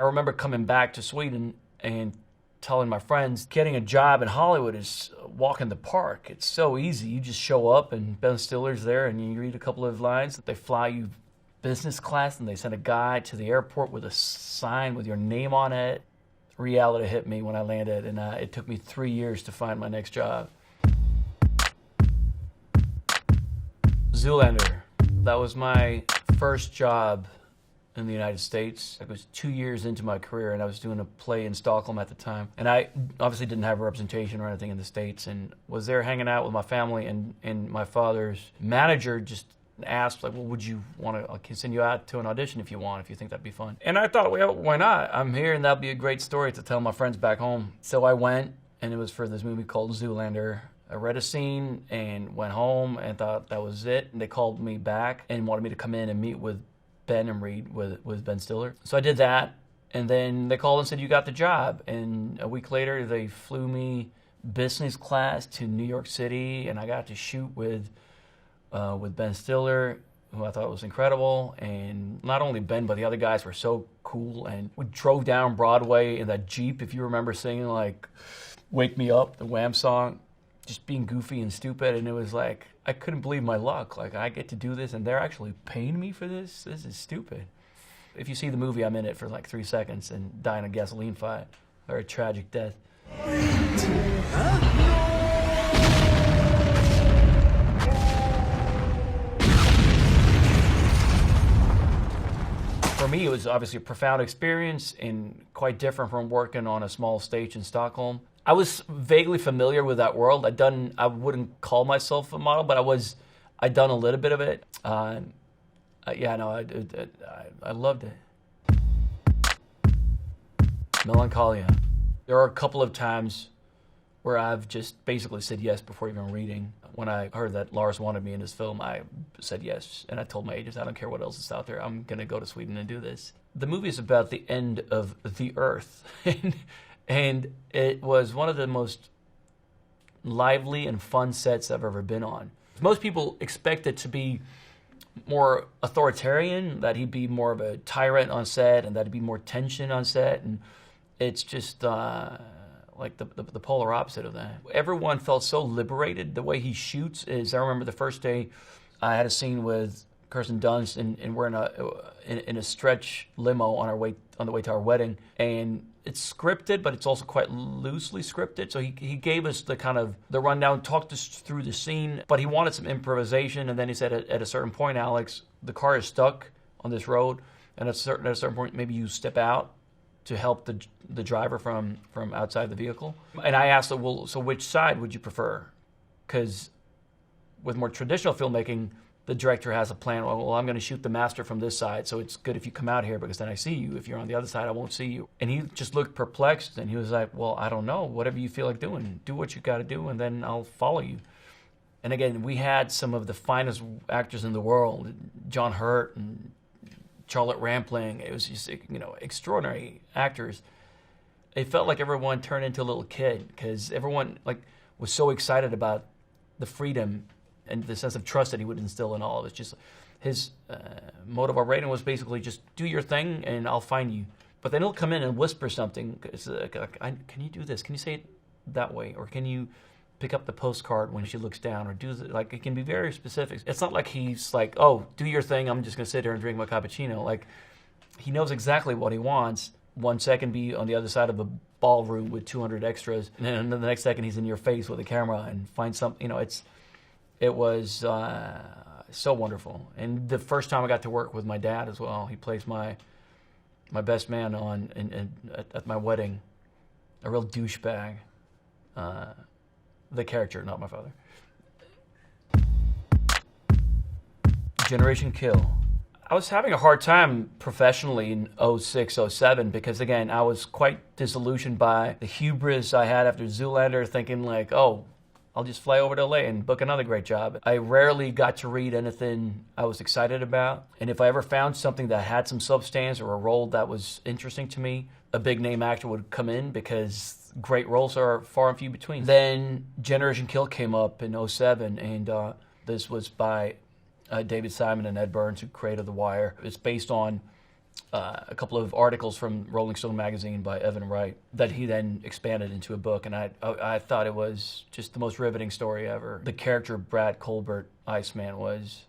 I remember coming back to Sweden and telling my friends, getting a job in Hollywood is a walk in the park. It's so easy. You just show up and Ben Stiller's there and you read a couple of lines. They fly you business class and they send a guy to the airport with a sign with your name on it. Reality hit me when I landed, and it took me 3 years to find my next job. Zoolander. That was my first job in the United States. I was 2 years into my career, and I was doing a play in Stockholm at the time. And I obviously didn't have a representation or anything in the States, and was there hanging out with my family, and my father's manager just asked, like, well, would you want to, I can send you out to an audition if you want, if you think that'd be fun. And I thought, well, why not? I'm here, and that'd be a great story to tell my friends back home. So I went, and it was for this movie called Zoolander. I read a scene and went home and thought that was it. And they called me back and wanted me to come in and meet with Ben and read with Ben Stiller. So I did that, and then they called and said, you got the job. And a week later, they flew me business class to New York City, and I got to shoot with Ben Stiller, who I thought was incredible. And not only Ben, but the other guys were so cool. And we drove down Broadway in that Jeep, if you remember singing, like, Wake Me Up, the Wham song, just being goofy and stupid. And it was like, I couldn't believe my luck. Like, I get to do this, and they're actually paying me for this? This is stupid. If you see the movie, I'm in it for like 3 seconds and die in a gasoline fight, or a tragic death. For me, it was obviously a profound experience and quite different from working on a small stage in Stockholm. I was vaguely familiar with that world. I wouldn't call myself a model, but I'd done a little bit of it. I loved it. Melancholia. There are a couple of times where I've just basically said yes before even reading. When I heard that Lars wanted me in his film, I said yes. And I told my agents, I don't care what else is out there. I'm going to go to Sweden and do this. The movie is about the end of the Earth. And it was one of the most lively and fun sets I've ever been on. Most people expect it to be more authoritarian, that he'd be more of a tyrant on set, and that he'd be more tension on set. And it's just like the polar opposite of that. Everyone felt so liberated. The way he shoots is, I remember the first day I had a scene with Kirsten Dunst, and we're in a stretch limo on the way to our wedding, and it's scripted, but it's also quite loosely scripted. So he gave us the rundown, talked us through the scene, but he wanted some improvisation. And then he said, at a certain point, Alex, the car is stuck on this road, and at a certain point, maybe you step out to help the driver from outside the vehicle. And I asked him, well, so which side would you prefer? Because with more traditional filmmaking, the director has a plan. Well, I'm going to shoot the master from this side, so it's good if you come out here because then I see you. If you're on the other side, I won't see you. And he just looked perplexed, and he was like, well, I don't know. Whatever you feel like doing, do what you got to do, and then I'll follow you. And again, we had some of the finest actors in the world, John Hurt and Charlotte Rampling. It was just, extraordinary actors. It felt like everyone turned into a little kid because everyone was so excited about the freedom and the sense of trust that he would instill in all of us. Just his motive operating was basically just do your thing and I'll find you. But then he'll come in and whisper something. Can you do this? Can you say it that way? Or can you pick up the postcard when she looks down? Or it can be very specific. It's not like he's like, oh, do your thing. I'm just going to sit here and drink my cappuccino. Like, he knows exactly what he wants. 1 second be on the other side of a ballroom with 200 extras. And then the next second he's in your face with a camera and find something, It was so wonderful. And the first time I got to work with my dad as well, he plays my best man at my wedding, a real douchebag. The character, not my father. Generation Kill. I was having a hard time professionally in 06, 07 because, again, I was quite disillusioned by the hubris I had after Zoolander, thinking like, oh, I'll just fly over to LA and book another great job. I rarely got to read anything I was excited about. And if I ever found something that had some substance or a role that was interesting to me, a big name actor would come in because great roles are far and few between. Then Generation Kill came up in 07, and this was by David Simon and Ed Burns, who created The Wire. It's based on a couple of articles from Rolling Stone magazine by Evan Wright that he then expanded into a book, and I thought it was just the most riveting story ever. The character Brad Colbert, Iceman, was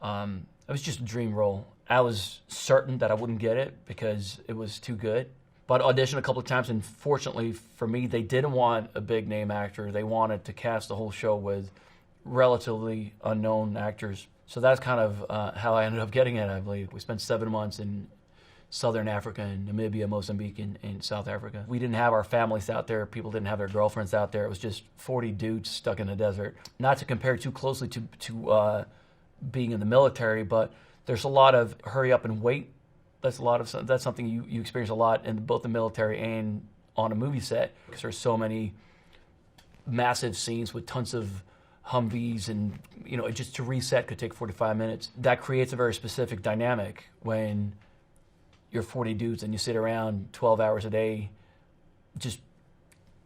it was just a dream role. I was certain that I wouldn't get it because it was too good, but auditioned a couple of times, and fortunately for me, they didn't want a big name actor. They wanted to cast the whole show with relatively unknown actors. So that's kind of how I ended up getting it, I believe. We spent 7 months in Southern Africa and Namibia, Mozambique, and South Africa. We didn't have our families out there. People didn't have their girlfriends out there. It was just 40 dudes stuck in the desert. Not to compare too closely to being in the military, but there's a lot of hurry up and wait. That's something you experience a lot in both the military and on a movie set, because there's so many massive scenes with tons of Humvees, and just to reset could take 45 minutes. That creates a very specific dynamic when you're 40 dudes and you sit around 12 hours a day just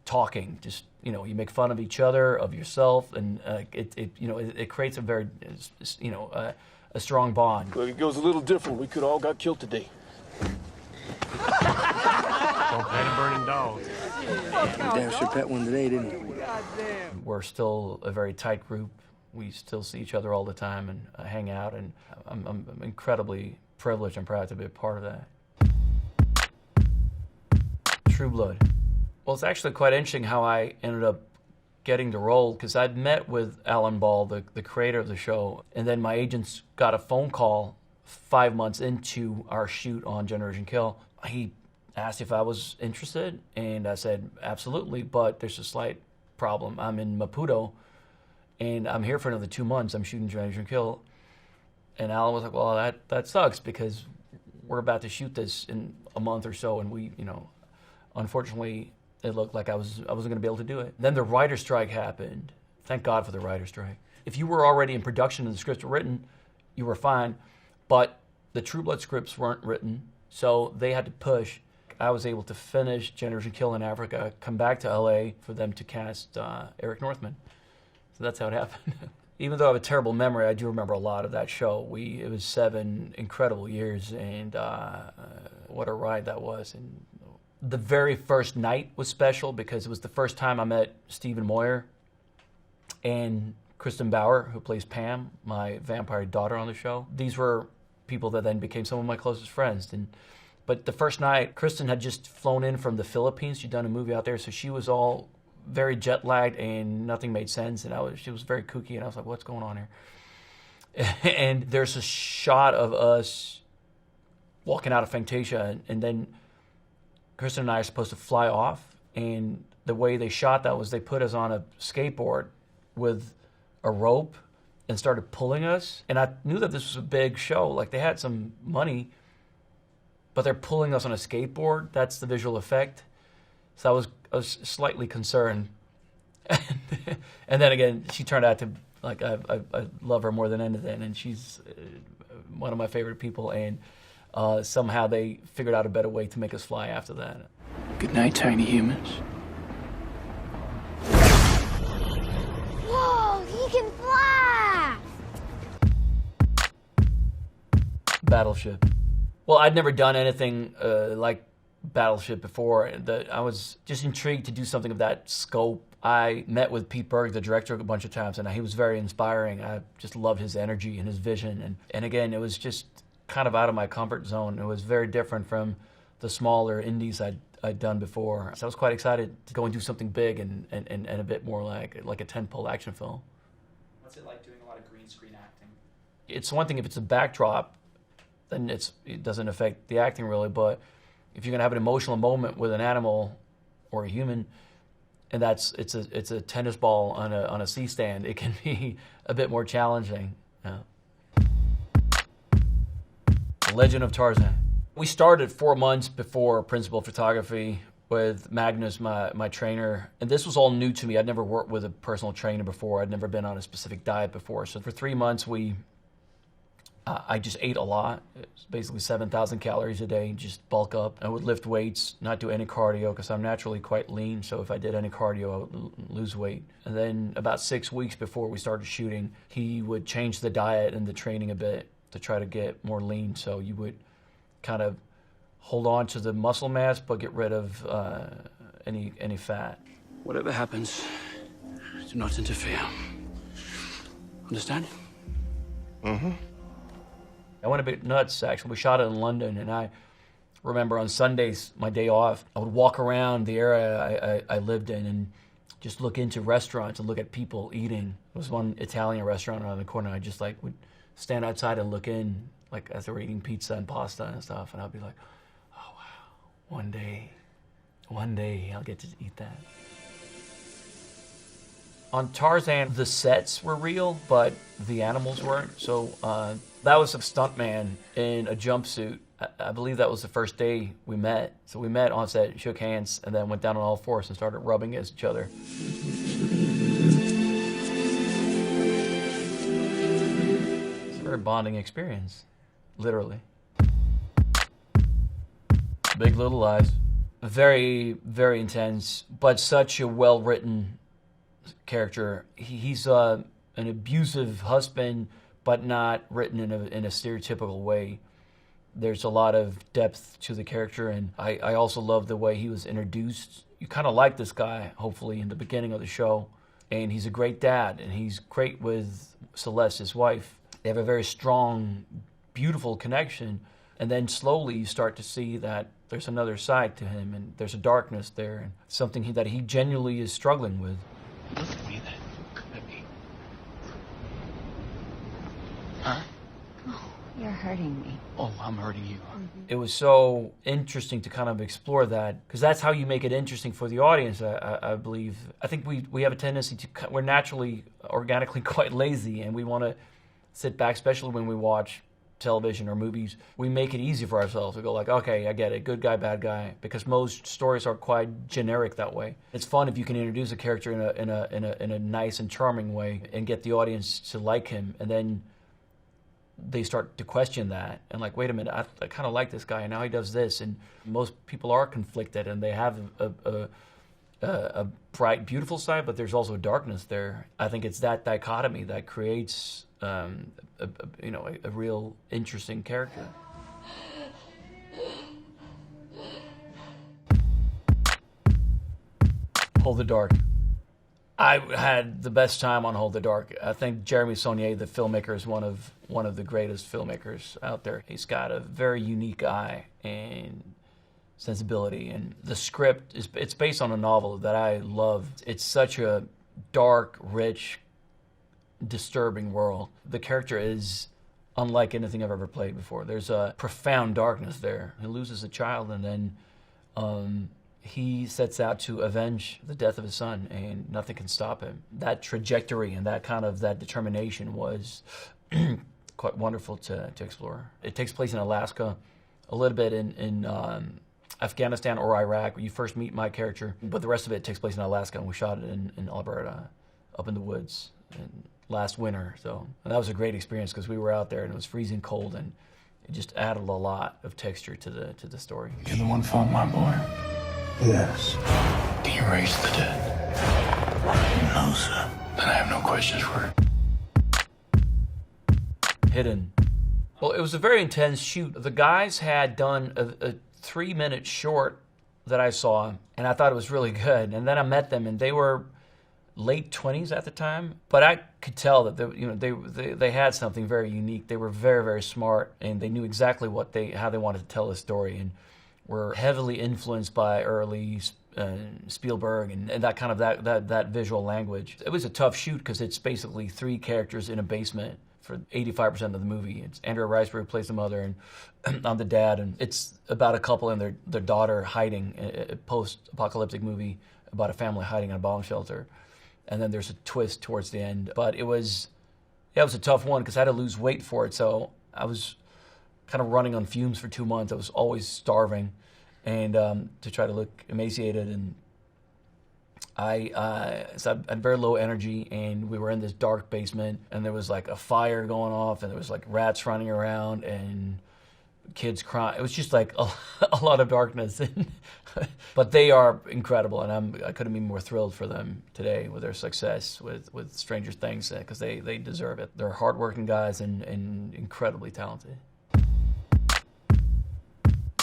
talking, you make fun of each other, of yourself, and it creates a very a strong bond. Look, it goes a little different. We could all got killed today. Don't pet a burning dog. Damn sure pet one today, didn't we? We're still a very tight group. We still see each other all the time and hang out, and I'm incredibly privileged and proud to be a part of that. True Blood. Well, it's actually quite interesting how I ended up getting the role, because I'd met with Alan Ball, the creator of the show, and then my agents got a phone call 5 months into our shoot on Generation Kill. He asked if I was interested, and I said absolutely, but there's a slight problem. I'm in Maputo, and I'm here for another 2 months. I'm shooting Generation Kill. And Alan was like, well, that sucks, because we're about to shoot this in a month or so, and we, unfortunately, it looked like I wasn't going to be able to do it. Then the writer's strike happened. Thank God for the writer's strike. If you were already in production and the scripts were written, you were fine, but the True Blood scripts weren't written, so they had to push. I was able to finish Generation Kill in Africa, come back to LA for them to cast Eric Northman. So that's how it happened. Even though I have a terrible memory, I do remember a lot of that show. It was 7 incredible years, and what a ride that was. And the very first night was special because it was the first time I met Stephen Moyer and Kristen Bauer, who plays Pam, my vampire daughter on the show. These were people that then became some of my closest friends. But the first night, Kristen had just flown in from the Philippines. She'd done a movie out there, so she was all very jet-lagged and nothing made sense. And she was very kooky, and I was like, what's going on here? And there's a shot of us walking out of Fantasia, and then Kristen and I are supposed to fly off, and the way they shot that was they put us on a skateboard with a rope and started pulling us. And I knew that this was a big show. Like, they had some money, but they're pulling us on a skateboard. That's the visual effect. So I was slightly concerned. And then again, she turned out to, like, I love her more than anything, and she's one of my favorite people, and somehow they figured out a better way to make us fly after that. Good night, tiny humans. Whoa, he can fly! Battleship. Well, I'd never done anything like Battleship before. I was just intrigued to do something of that scope. I met with Pete Berg, the director, a bunch of times, and he was very inspiring. I just loved his energy and his vision. And again, it was just kind of out of my comfort zone. It was very different from the smaller indies I'd done before. So I was quite excited to go and do something big and a bit more like a tentpole action film. What's it like doing a lot of green screen acting? It's one thing if it's a backdrop, then it doesn't affect the acting really, but if you're gonna have an emotional moment with an animal or a human, and it's a tennis ball on a C-stand, it can be a bit more challenging. Yeah. Legend of Tarzan. We started 4 months before principal photography with Magnus, my trainer, and this was all new to me. I'd never worked with a personal trainer before. I'd never been on a specific diet before. So for 3 months, I just ate a lot. It was basically 7,000 calories a day, just bulk up. I would lift weights, not do any cardio, because I'm naturally quite lean, so if I did any cardio, I would lose weight. And then about 6 weeks before we started shooting, he would change the diet and the training a bit to try to get more lean. So you would kind of hold on to the muscle mass but get rid of any fat. Whatever happens, do not interfere. Understand? Mm-hmm. I went a bit nuts, actually. We shot it in London, and I remember on Sundays, my day off, I would walk around the area I lived in and just look into restaurants and look at people eating. There was one Italian restaurant around the corner. I just would stand outside and look in, as they were eating pizza and pasta and stuff, and I'd be like, oh wow, one day I'll get to eat that. On Tarzan, the sets were real, but the animals weren't. So that was a stuntman in a jumpsuit. I believe that was the first day we met. So we met on set, shook hands, and then went down on all fours and started rubbing against each other. It's a very bonding experience, literally. Big Little Lies. Very, very intense, but such a well-written character. He's an abusive husband, but not written in a stereotypical way. There's a lot of depth to the character, and I also love the way he was introduced. You kind of like this guy, hopefully, in the beginning of the show, and he's a great dad, and he's great with Celeste, his wife. They have a very strong, beautiful connection, and then slowly you start to see that there's another side to him, and there's a darkness there, and something that he genuinely is struggling with. Look at me then. Look at me. Huh? Oh, you're hurting me. Oh, I'm hurting you. It was so interesting to kind of explore that, because that's how you make it interesting for the audience, I believe. I think we have a tendency to, we're naturally, organically quite lazy, and we want to sit back, especially when we watch television or movies. We make it easy for ourselves. We go like, okay, I get it, good guy, bad guy, because most stories are quite generic that way. It's fun if you can introduce a character in a nice and charming way and get the audience to like him, and then they start to question that and like, wait a minute, I kind of like this guy, and now he does this. And most people are conflicted, and they have a bright, beautiful side, but there's also darkness there. I think it's that dichotomy that creates a real interesting character. Hold the Dark. I had the best time on Hold the Dark. I think Jeremy Saulnier, the filmmaker, is one of the greatest filmmakers out there. He's got a very unique eye and sensibility, and the script it's based on a novel that I love. It's such a dark, rich, disturbing world. The character is unlike anything I've ever played before. There's a profound darkness there. He loses a child, and then he sets out to avenge the death of his son, and nothing can stop him. That trajectory and that determination was quite wonderful to explore. It takes place in Alaska, a little bit in Afghanistan or Iraq, where you first meet my character, but the rest of it takes place in Alaska, and we shot it in Alberta, up in the woods, last winter. So and that was a great experience, because we were out there and it was freezing cold, and it just added a lot of texture to the story. You're the one for my boy. Yes. Can you raise the dead? No, sir. Then I have no questions for it. Hidden. Well, it was a very intense shoot. The guys had done a 3-minute short that I saw, and I thought it was really good. And then I met them, and they were late 20s at the time, but I could tell that they had something very unique. They were very, very smart, and they knew exactly how they wanted to tell the story, and were heavily influenced by early Spielberg and that kind of that visual language. It was a tough shoot, because it's basically 3 characters in a basement for 85% of the movie. It's Andrea Riseborough plays the mother, and I'm the dad, and it's about a couple and their daughter hiding, a post-apocalyptic movie about a family hiding in a bomb shelter. And then there's a twist towards the end. But it was a tough one, because I had to lose weight for it, so I was kind of running on fumes for 2 months. I was always starving, and to try to look emaciated, and I had very low energy, and we were in this dark basement, and there was like a fire going off, and there was like rats running around, and kids crying. It was just like a lot of darkness. But they are incredible, and I couldn't be more thrilled for them today with their success with Stranger Things, because they deserve it. They're hardworking guys and incredibly talented.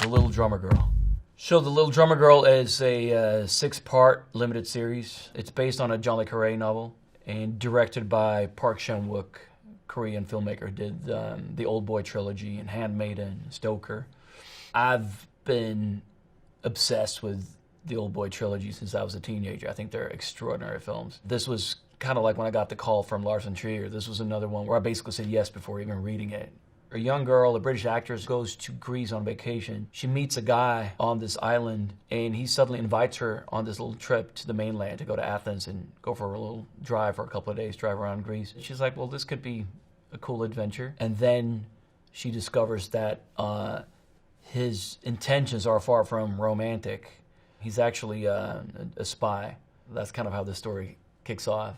The Little Drummer Girl. So The Little Drummer Girl is a 6-part limited series. It's based on a John le Carré novel and directed by Park Chan-wook, Korean filmmaker who did the Old Boy trilogy and Handmaiden, Stoker. I've been obsessed with the Old Boy trilogy since I was a teenager. I think they're extraordinary films. This was kind of like when I got the call from Lars von Trier. This was another one where I basically said yes before even reading it. A young girl, a British actress, goes to Greece on vacation. She meets a guy on this island, and he suddenly invites her on this little trip to the mainland to go to Athens and go for a little drive for a couple of days, drive around Greece. She's like, well, this could be a cool adventure. And then she discovers that his intentions are far from romantic. He's actually a spy. That's kind of how the story kicks off.